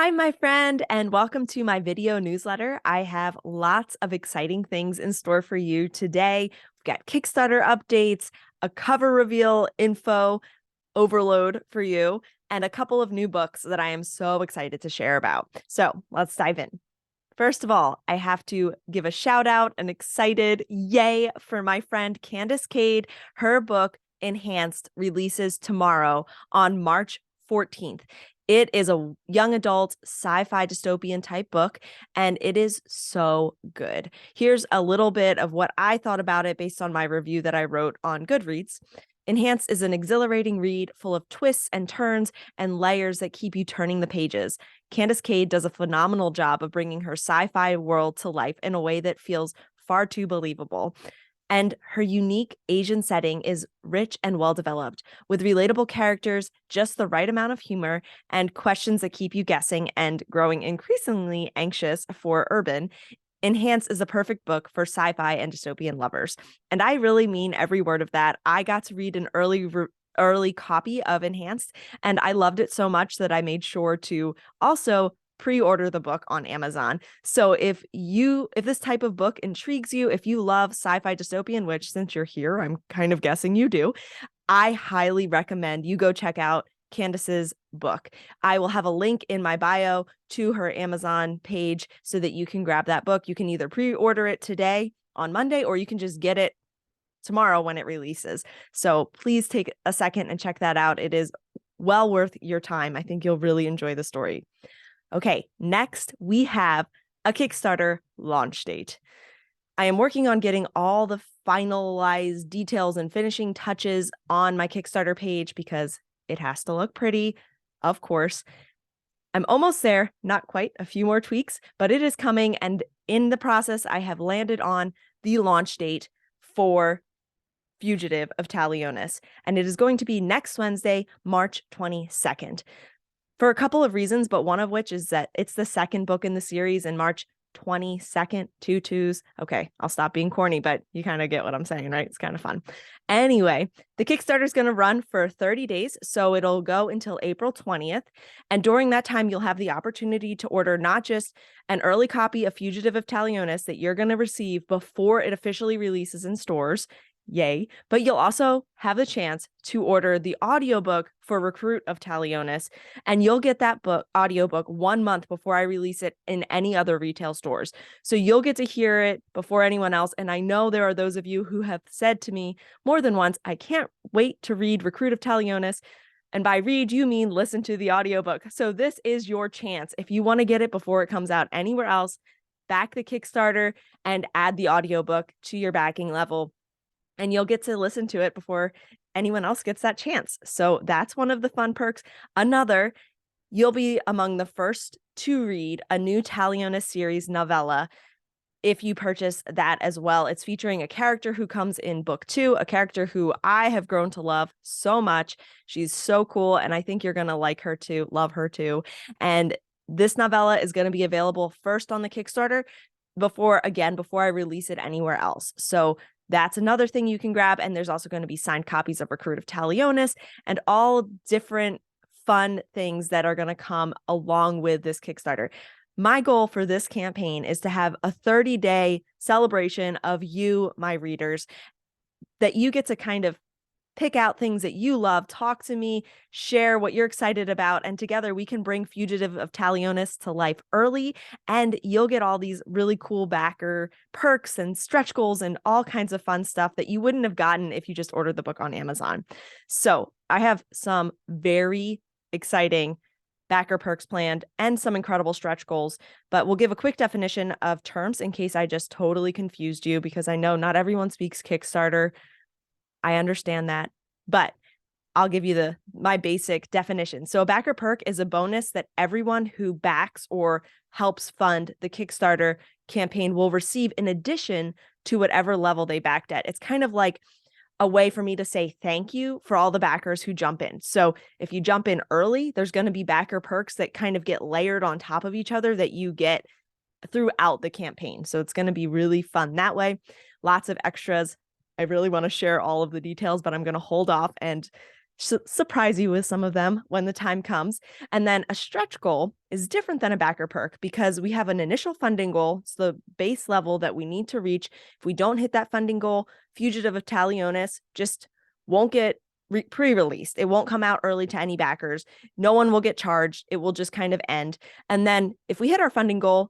Hi, my friend, and welcome to my video newsletter. I have lots of exciting things in store for you today. We've got Kickstarter updates, a cover reveal info overload for you, and a couple of new books that I am so excited to share about. So let's dive in. First of all, I have to give a shout out, an excited yay for my friend Candace Cade. Her book, Enhanced, releases tomorrow on March 14th. It is a young adult sci-fi dystopian type book, and it is so good. Here's a little bit of what I thought about it based on my review that I wrote on Goodreads. Enhanced is an exhilarating read full of twists and turns and layers that keep you turning the pages. Candace Cade does a phenomenal job of bringing her sci-fi world to life in a way that feels far too believable. And her unique Asian setting is rich and well developed, with relatable characters, just the right amount of humor, and questions that keep you guessing and growing increasingly anxious for Urban. Enhance is a perfect book for sci-fi and dystopian lovers. And I really mean every word of that. I got to read an early copy of Enhanced, and I loved it so much that I made sure to also pre-order the book on Amazon. So if this type of book intrigues you, if you love sci-fi dystopian, which since you're here, I'm kind of guessing you do, I highly recommend you go check out Candace's book. I will have a link in my bio to her Amazon page so that you can grab that book. You can either pre-order it today on Monday, or you can just get it tomorrow when it releases. So please take a second and check that out. It is well worth your time. I think you'll really enjoy the story. Okay, next we have a Kickstarter launch date. I am working on getting all the finalized details and finishing touches on my Kickstarter page because it has to look pretty, of course. I'm almost there, not quite, a few more tweaks, but it is coming. And in the process, I have landed on the launch date for Fugitive of Talionis, and it is going to be next Wednesday, March 22nd. For a couple of reasons, but one of which is that it's the second book in the series, and March 22nd, two twos. Okay, I'll stop being corny, but you kind of get what I'm saying, right? It's kind of fun. Anyway, the Kickstarter is going to run for 30 days, so it'll go until April 20th. And during that time, you'll have the opportunity to order not just an early copy of Fugitive of Talionis that you're going to receive before it officially releases in stores. Yay. But you'll also have the chance to order the audiobook for Recruit of Talionis, and you'll get that audiobook 1 month before I release it in any other retail stores. So you'll get to hear it before anyone else. And I know there are those of you who have said to me more than once, I can't wait to read Recruit of Talionis. And by read, you mean listen to the audiobook. So this is your chance. If you want to get it before it comes out anywhere else, back the Kickstarter and add the audiobook to your backing level, and you'll get to listen to it before anyone else gets that chance. So that's one of the fun perks. Another, you'll be among the first to read a new Talionis series novella if you purchase that as well. It's featuring a character who comes in book 2, a character who I have grown to love so much. She's so cool, and I think you're going to like her too, love her too. And this novella is going to be available first on the Kickstarter before I release it anywhere else. So that's another thing you can grab. And there's also going to be signed copies of Recruit of Talionis and all different fun things that are going to come along with this Kickstarter. My goal for this campaign is to have a 30-day celebration of you, my readers, that you get to kind of pick out things that you love, talk to me, share what you're excited about, and together we can bring Fugitive of Talionis to life early, and you'll get all these really cool backer perks and stretch goals and all kinds of fun stuff that you wouldn't have gotten if you just ordered the book on Amazon. So I have some very exciting backer perks planned and some incredible stretch goals, but we'll give a quick definition of terms in case I just totally confused you, because I know not everyone speaks Kickstarter. I understand that, but I'll give you my basic definition. So a backer perk is a bonus that everyone who backs or helps fund the Kickstarter campaign will receive in addition to whatever level they backed at. It's kind of like a way for me to say thank you for all the backers who jump in. So if you jump in early, there's going to be backer perks that kind of get layered on top of each other that you get throughout the campaign. So it's going to be really fun that way. Lots of extras. I really want to share all of the details, but I'm going to hold off and surprise you with some of them when the time comes. And then a stretch goal is different than a backer perk because we have an initial funding goal. It's the base level that we need to reach. If we don't hit that funding goal, Fugitive of Talionis just won't get pre-released. It won't come out early to any backers. No one will get charged. It will just kind of end. And then if we hit our funding goal,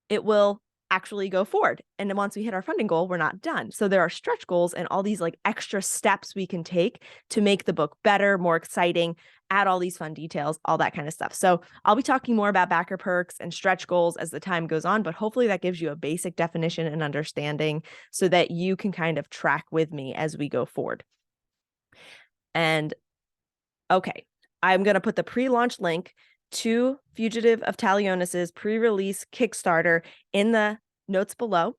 it will actually go forward. And then once we hit our funding goal, we're not done. So there are stretch goals and all these like extra steps we can take to make the book better, more exciting, add all these fun details, all that kind of stuff. So I'll be talking more about backer perks and stretch goals as the time goes on, but hopefully that gives you a basic definition and understanding so that you can kind of track with me as we go forward. And okay, I'm going to put the pre-launch link to Fugitive of Talionis's pre-release Kickstarter in the notes below.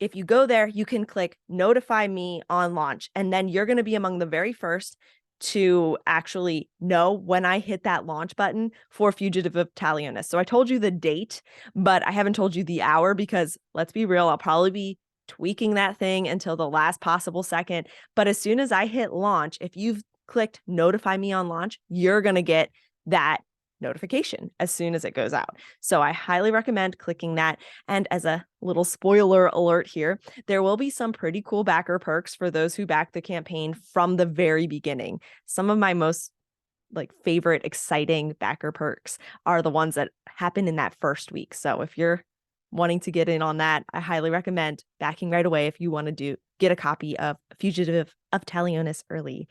If you go there, you can click notify me on launch, and then you're going to be among the very first to actually know when I hit that launch button for Fugitive of Talionis. So I told you the date, but I haven't told you the hour because let's be real, I'll probably be tweaking that thing until the last possible second. But as soon as I hit launch, if you've clicked notify me on launch, you're going to get that notification as soon as it goes out. So I highly recommend clicking that. And as a little spoiler alert here, there will be some pretty cool backer perks for those who back the campaign from the very beginning. Some of my most like favorite exciting backer perks are the ones that happen in that first week. So if you're wanting to get in on that, I highly recommend backing right away if you want to get a copy of Fugitive of Talionis early.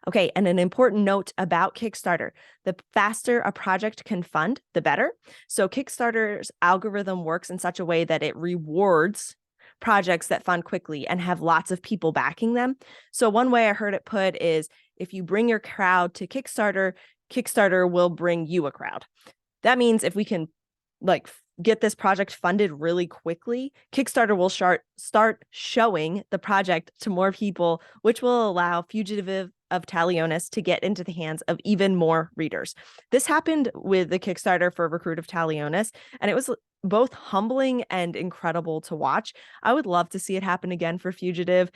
Okay, and an important note about Kickstarter. The faster a project can fund, the better. So Kickstarter's algorithm works in such a way that it rewards projects that fund quickly and have lots of people backing them. So one way I heard it put is if you bring your crowd to Kickstarter, Kickstarter will bring you a crowd. That means if we can like get this project funded really quickly, Kickstarter will start showing the project to more people, which will allow Fugitive of Talionis to get into the hands of even more readers. This happened with the Kickstarter for Recruit of Talionis, and it was both humbling and incredible to watch. I would love to see it happen again for Fugitive.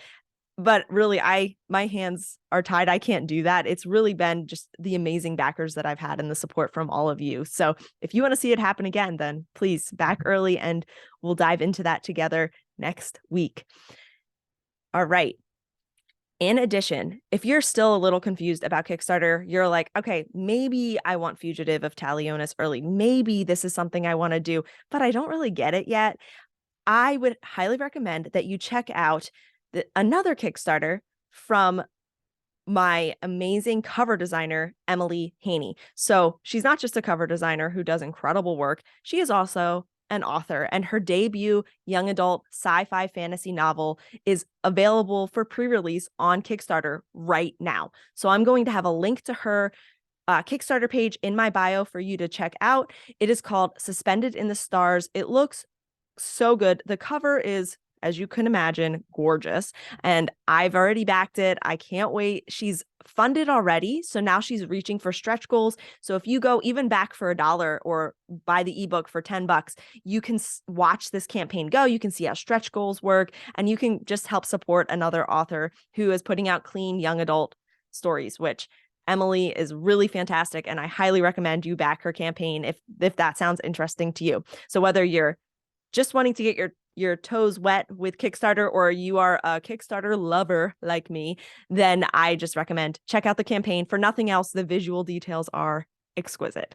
But really, my hands are tied. I can't do that. It's really been just the amazing backers that I've had and the support from all of you. So if you want to see it happen again, then please back early and we'll dive into that together next week. All right. In addition, if you're still a little confused about Kickstarter, you're like, okay, maybe I want Fugitive of Talionis early. Maybe this is something I want to do, but I don't really get it yet. I would highly recommend that you check out another Kickstarter from my amazing cover designer, Emily Haney. So she's not just a cover designer who does incredible work. She is also an author, and her debut young adult sci-fi fantasy novel is available for pre-release on Kickstarter right now. So I'm going to have a link to her Kickstarter page in my bio for you to check out. It is called Suspended in the Stars. It looks so good. The cover is, as you can imagine, gorgeous. And I've already backed it. I can't wait. She's funded already. So now she's reaching for stretch goals. So if you go even back for $1 or buy the ebook for $10, you can watch this campaign go. You can see how stretch goals work, and you can just help support another author who is putting out clean young adult stories, which Emily is really fantastic. And I highly recommend you back her campaign if that sounds interesting to you. So whether you're just wanting to get your toes wet with Kickstarter, or you are a Kickstarter lover like me, then I just recommend check out the campaign. For nothing else, the visual details are exquisite.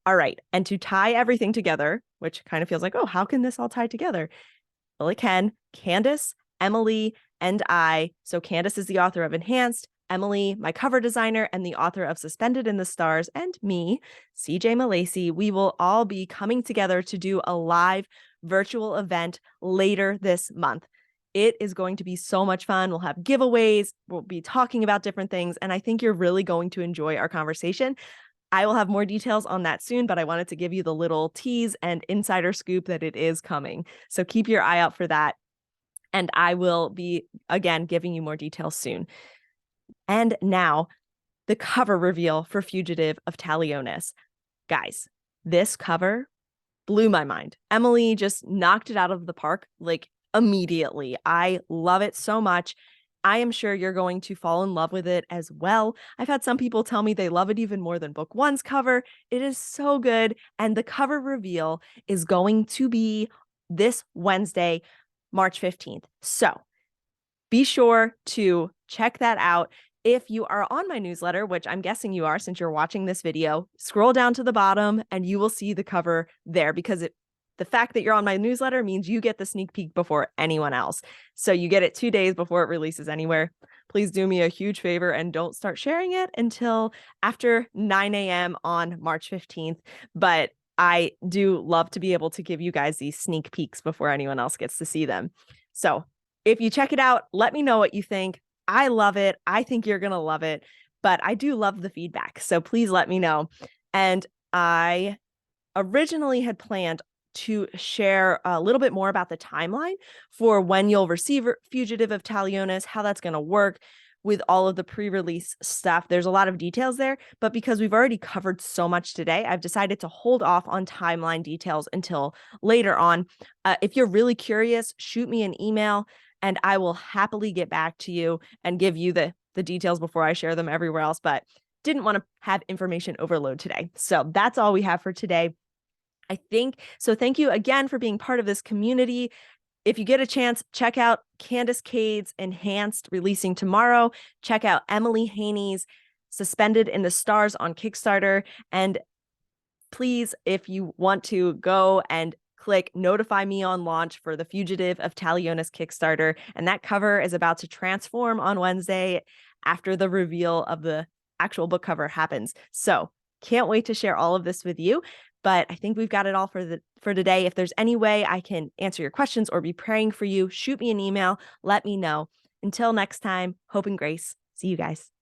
All right. And to tie everything together, which kind of feels like, oh, how can this all tie together? Well, it can. Candace, Emily, and I. So Candace is the author of Enhanced, Emily, my cover designer, and the author of Suspended in the Stars, and me, CJ Malacy. We will all be coming together to do a live virtual event later this month. It is going to be so much fun. We'll have giveaways. We'll be talking about different things, and I think you're really going to enjoy our conversation. I will have more details on that soon, but I wanted to give you the little tease and insider scoop that it is coming. So keep your eye out for that. And I will be, again, giving you more details soon. And now, the cover reveal for Fugitive of Talionis. Guys, this cover blew my mind. Emily just knocked it out of the park, like immediately. I love it so much. I am sure you're going to fall in love with it as well. I've had some people tell me they love it even more than book one's cover. It is so good. And the cover reveal is going to be this Wednesday, March 15th. So be sure to check that out. If you are on my newsletter, which I'm guessing you are since you're watching this video, scroll down to the bottom and you will see the cover there, because the fact that you're on my newsletter means you get the sneak peek before anyone else. So you get it 2 days before it releases anywhere. Please do me a huge favor and don't start sharing it until after 9 a.m. on March 15th. But I do love to be able to give you guys these sneak peeks before anyone else gets to see them. So if you check it out, let me know what you think. I love it. I think you're going to love it, but I do love the feedback. So please let me know. And I originally had planned to share a little bit more about the timeline for when you'll receive Fugitive of Talionis, how that's going to work with all of the pre-release stuff. There's a lot of details there, but because we've already covered so much today, I've decided to hold off on timeline details until later on. If you're really curious, shoot me an email and I will happily get back to you and give you the details before I share them everywhere else, but didn't want to have information overload today. So that's all we have for today. I think so. Thank you again for being part of this community. If you get a chance, check out Candace Cade's Enhanced, releasing tomorrow. Check out Emily Haney's Suspended in the Stars on Kickstarter. And please, if you want to, go and click notify me on launch for the Fugitive of Talionis Kickstarter. And that cover is about to transform on Wednesday after the reveal of the actual book cover happens. So can't wait to share all of this with you. But I think we've got it all for today. If there's any way I can answer your questions or be praying for you, shoot me an email. Let me know. Until next time, hope and grace. See you guys.